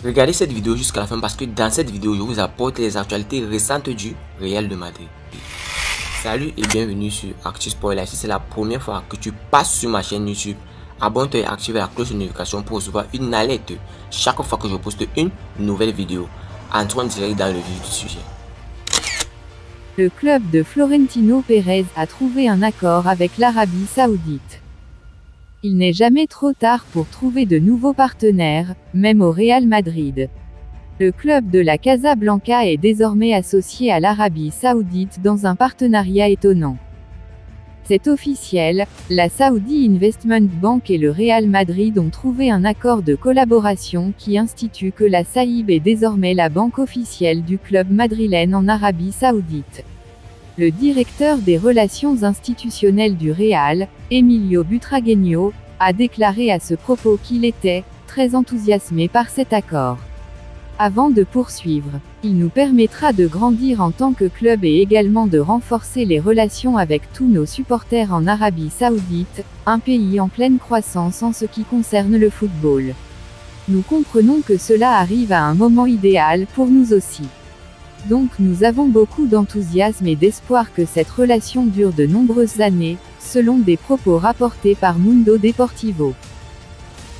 Regardez cette vidéo jusqu'à la fin parce que dans cette vidéo, je vous apporte les actualités récentes du Real de Madrid. Salut et bienvenue sur ActuSport. Si c'est la première fois que tu passes sur ma chaîne YouTube, abonne-toi et active la cloche de notification pour recevoir une alerte chaque fois que je poste une nouvelle vidéo. Entrons direct dans le vif du sujet. Le club de Florentino Pérez a trouvé un accord avec l'Arabie Saoudite. Il n'est jamais trop tard pour trouver de nouveaux partenaires, même au Real Madrid. Le club de la Casablanca est désormais associé à l'Arabie Saoudite dans un partenariat étonnant. C'est officiel, la Saudi Investment Bank et le Real Madrid ont trouvé un accord de collaboration qui institue que la SAIB est désormais la banque officielle du club madrilène en Arabie Saoudite. Le directeur des relations institutionnelles du Real, Emilio Butragueño, a déclaré à ce propos qu'il était « très enthousiasmé par cet accord ». Avant de poursuivre, il nous permettra de grandir en tant que club et également de renforcer les relations avec tous nos supporters en Arabie Saoudite, un pays en pleine croissance en ce qui concerne le football. Nous comprenons que cela arrive à un moment idéal pour nous aussi. Donc nous avons beaucoup d'enthousiasme et d'espoir que cette relation dure de nombreuses années, selon des propos rapportés par Mundo Deportivo.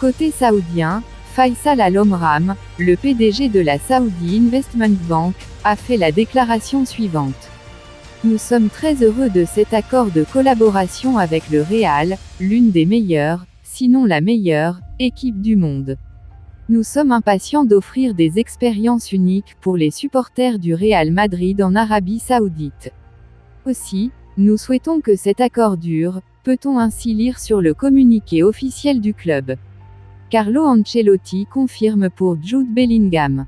Côté saoudien, Faisal Al-Omram, le PDG de la Saudi Investment Bank, a fait la déclaration suivante. Nous sommes très heureux de cet accord de collaboration avec le Real, l'une des meilleures, sinon la meilleure, équipe du monde. Nous sommes impatients d'offrir des expériences uniques pour les supporters du Real Madrid en Arabie Saoudite. Aussi, nous souhaitons que cet accord dure, peut-on ainsi lire sur le communiqué officiel du club. Carlo Ancelotti confirme pour Jude Bellingham.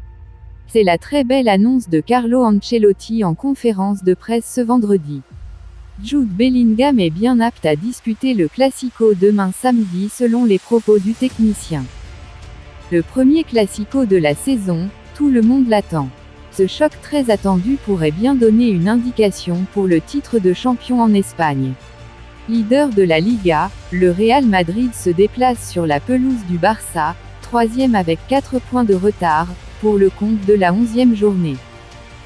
C'est la très belle annonce de Carlo Ancelotti en conférence de presse ce vendredi. Jude Bellingham est bien apte à disputer le Classico demain samedi selon les propos du technicien. Le premier Classico de la saison, tout le monde l'attend. Ce choc très attendu pourrait bien donner une indication pour le titre de champion en Espagne. Leader de la Liga, le Real Madrid se déplace sur la pelouse du Barça, troisième avec 4 points de retard, pour le compte de la 11e journée.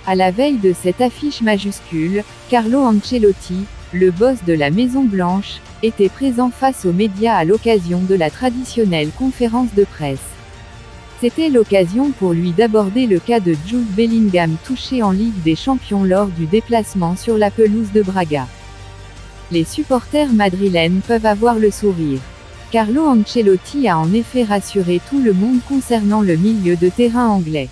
À la veille de cette affiche majuscule, Carlo Ancelotti, le boss de la Maison Blanche, était présent face aux médias à l'occasion de la traditionnelle conférence de presse. C'était l'occasion pour lui d'aborder le cas de Jude Bellingham touché en Ligue des Champions lors du déplacement sur la pelouse de Braga. Les supporters madrilènes peuvent avoir le sourire. Carlo Ancelotti a en effet rassuré tout le monde concernant le milieu de terrain anglais.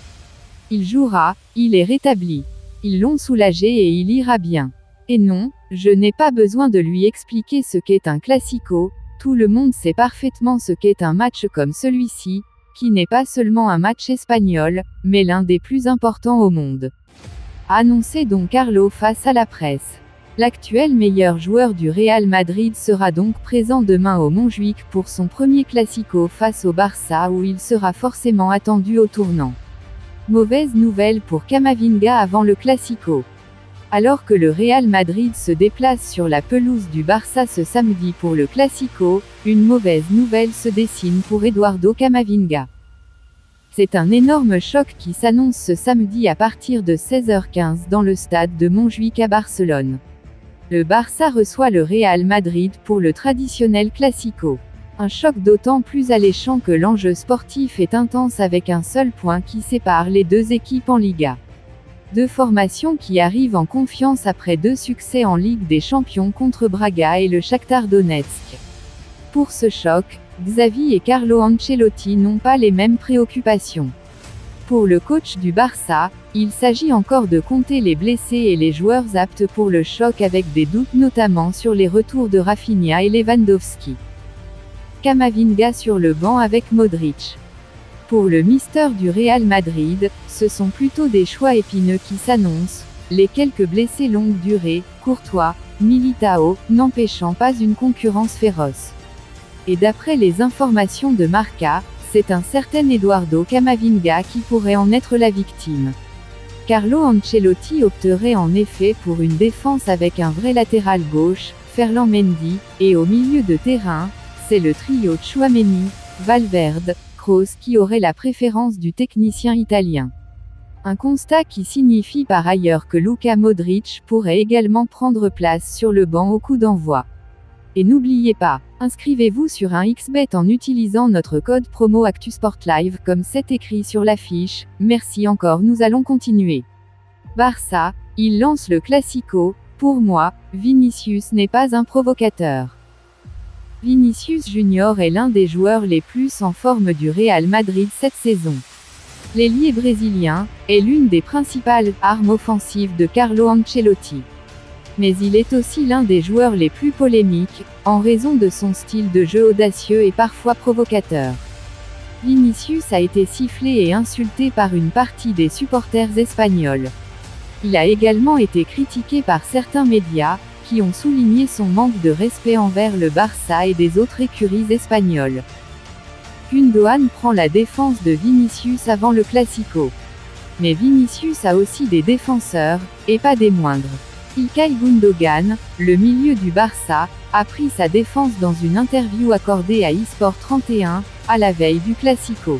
Il jouera, il est rétabli. Ils l'ont soulagé et il ira bien. Et non, je n'ai pas besoin de lui expliquer ce qu'est un classico, tout le monde sait parfaitement ce qu'est un match comme celui-ci, qui n'est pas seulement un match espagnol, mais l'un des plus importants au monde. A annoncé donc Carlo face à la presse. L'actuel meilleur joueur du Real Madrid sera donc présent demain au Montjuïc pour son premier Classico face au Barça où il sera forcément attendu au tournant. Mauvaise nouvelle pour Camavinga avant le Classico. Alors que le Real Madrid se déplace sur la pelouse du Barça ce samedi pour le Classico, une mauvaise nouvelle se dessine pour Eduardo Camavinga. C'est un énorme choc qui s'annonce ce samedi à partir de 16h15 dans le stade de Montjuïc à Barcelone. Le Barça reçoit le Real Madrid pour le traditionnel Classico. Un choc d'autant plus alléchant que l'enjeu sportif est intense avec un seul point qui sépare les deux équipes en Liga. Deux formations qui arrivent en confiance après 2 succès en Ligue des Champions contre Braga et le Shakhtar Donetsk. Pour ce choc, Xavi et Carlo Ancelotti n'ont pas les mêmes préoccupations. Pour le coach du Barça, il s'agit encore de compter les blessés et les joueurs aptes pour le choc avec des doutes notamment sur les retours de Rafinha et Lewandowski. Camavinga sur le banc avec Modric. Pour le mister du Real Madrid, ce sont plutôt des choix épineux qui s'annoncent, les quelques blessés longue durée, Courtois, Militao, n'empêchant pas une concurrence féroce. Et d'après les informations de Marca, c'est un certain Eduardo Camavinga qui pourrait en être la victime. Carlo Ancelotti opterait en effet pour une défense avec un vrai latéral gauche, Ferland Mendy, et au milieu de terrain, c'est le trio Tchouaméni, Valverde, Rose qui aurait la préférence du technicien italien. Un constat qui signifie par ailleurs que Luka Modric pourrait également prendre place sur le banc au coup d'envoi. Et n'oubliez pas, inscrivez-vous sur un XBet en utilisant notre code promo ActuSportLive comme c'est écrit sur l'affiche. Merci encore, nous allons continuer. Barça, il lance le Classico. Pour moi, Vinicius n'est pas un provocateur. Vinicius Junior est l'un des joueurs les plus en forme du Real Madrid cette saison. L'ailier brésilien est l'une des principales armes offensives de Carlo Ancelotti. Mais il est aussi l'un des joueurs les plus polémiques, en raison de son style de jeu audacieux et parfois provocateur. Vinicius a été sifflé et insulté par une partie des supporters espagnols. Il a également été critiqué par certains médias, qui ont souligné son manque de respect envers le Barça et des autres écuries espagnoles. Gundogan prend la défense de Vinicius avant le Classico. Mais Vinicius a aussi des défenseurs, et pas des moindres. Ilkay Gundogan, le milieu du Barça, a pris sa défense dans une interview accordée à eSport 31, à la veille du Classico.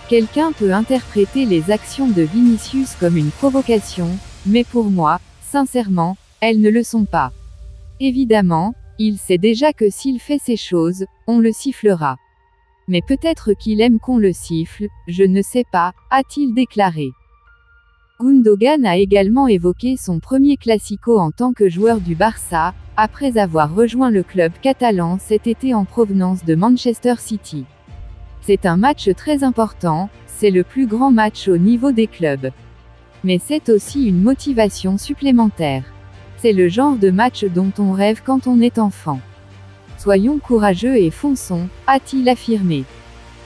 Quelqu'un peut interpréter les actions de Vinicius comme une provocation, mais pour moi, sincèrement, elles ne le sont pas. Évidemment, il sait déjà que s'il fait ces choses, on le sifflera. Mais peut-être qu'il aime qu'on le siffle, je ne sais pas, a-t-il déclaré. Gundogan a également évoqué son premier Classico en tant que joueur du Barça, après avoir rejoint le club catalan cet été en provenance de Manchester City. C'est un match très important, c'est le plus grand match au niveau des clubs. Mais c'est aussi une motivation supplémentaire. C'est le genre de match dont on rêve quand on est enfant. Soyons courageux et fonçons, a-t-il affirmé.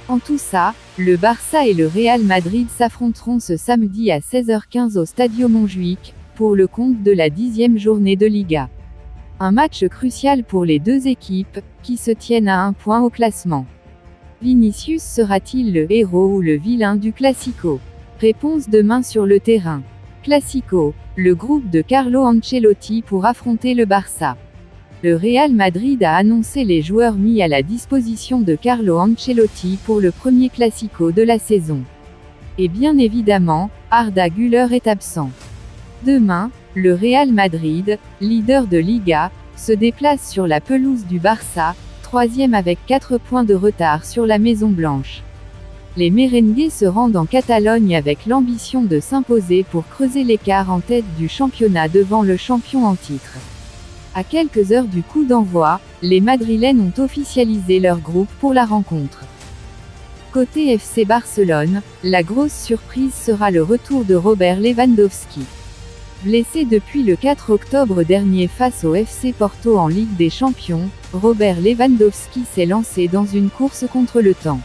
En tout ça, le Barça et le Real Madrid s'affronteront ce samedi à 16h15 au Stadio Montjuïc, pour le compte de la 10e journée de Liga. Un match crucial pour les deux équipes, qui se tiennent à un point au classement. Vinicius sera-t-il le héros ou le vilain du Classico? Réponse demain sur le terrain. Classico, le groupe de Carlo Ancelotti pour affronter le Barça. Le Real Madrid a annoncé les joueurs mis à la disposition de Carlo Ancelotti pour le premier Classico de la saison. Et bien évidemment, Arda Güler est absent. Demain, le Real Madrid, leader de Liga, se déplace sur la pelouse du Barça, troisième avec 4 points de retard sur la Maison Blanche. Les merengues se rendent en Catalogne avec l'ambition de s'imposer pour creuser l'écart en tête du championnat devant le champion en titre. À quelques heures du coup d'envoi, les Madrilènes ont officialisé leur groupe pour la rencontre. Côté FC Barcelone, la grosse surprise sera le retour de Robert Lewandowski. Blessé depuis le 4 octobre dernier face au FC Porto en Ligue des Champions, Robert Lewandowski s'est lancé dans une course contre le temps.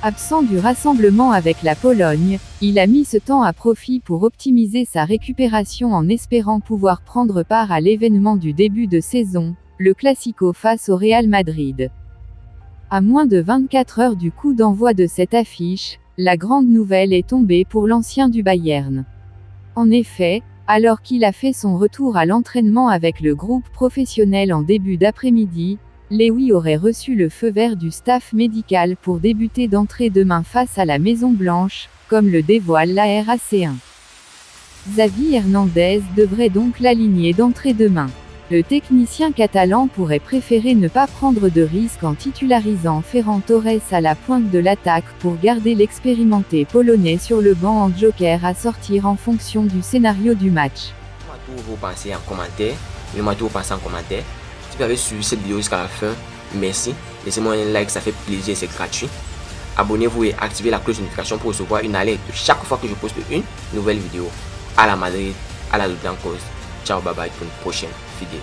Absent du rassemblement avec la Pologne, il a mis ce temps à profit pour optimiser sa récupération en espérant pouvoir prendre part à l'événement du début de saison, le Classico face au Real Madrid. À moins de 24 heures du coup d'envoi de cette affiche, la grande nouvelle est tombée pour l'ancien du Bayern. En effet, alors qu'il a fait son retour à l'entraînement avec le groupe professionnel en début d'après-midi, Lewy aurait reçu le feu vert du staff médical pour débuter d'entrée demain face à la Maison Blanche, comme le dévoile la RAC1. Xavi Hernandez devrait donc l'aligner d'entrée demain. Le technicien catalan pourrait préférer ne pas prendre de risque en titularisant Ferran Torres à la pointe de l'attaque pour garder l'expérimenté polonais sur le banc en joker à sortir en fonction du scénario du match. Dites-moi tout vous pensez en commentaire. Dites-moi tout vous pensez en commentaire. Si vous avez suivi cette vidéo jusqu'à la fin, merci. Laissez-moi un like, ça fait plaisir, c'est gratuit. Abonnez-vous et activez la cloche de notification pour recevoir une alerte chaque fois que je poste une nouvelle vidéo. À la Madrid, à la Blancos. Ciao, bye bye pour une prochaine vidéo.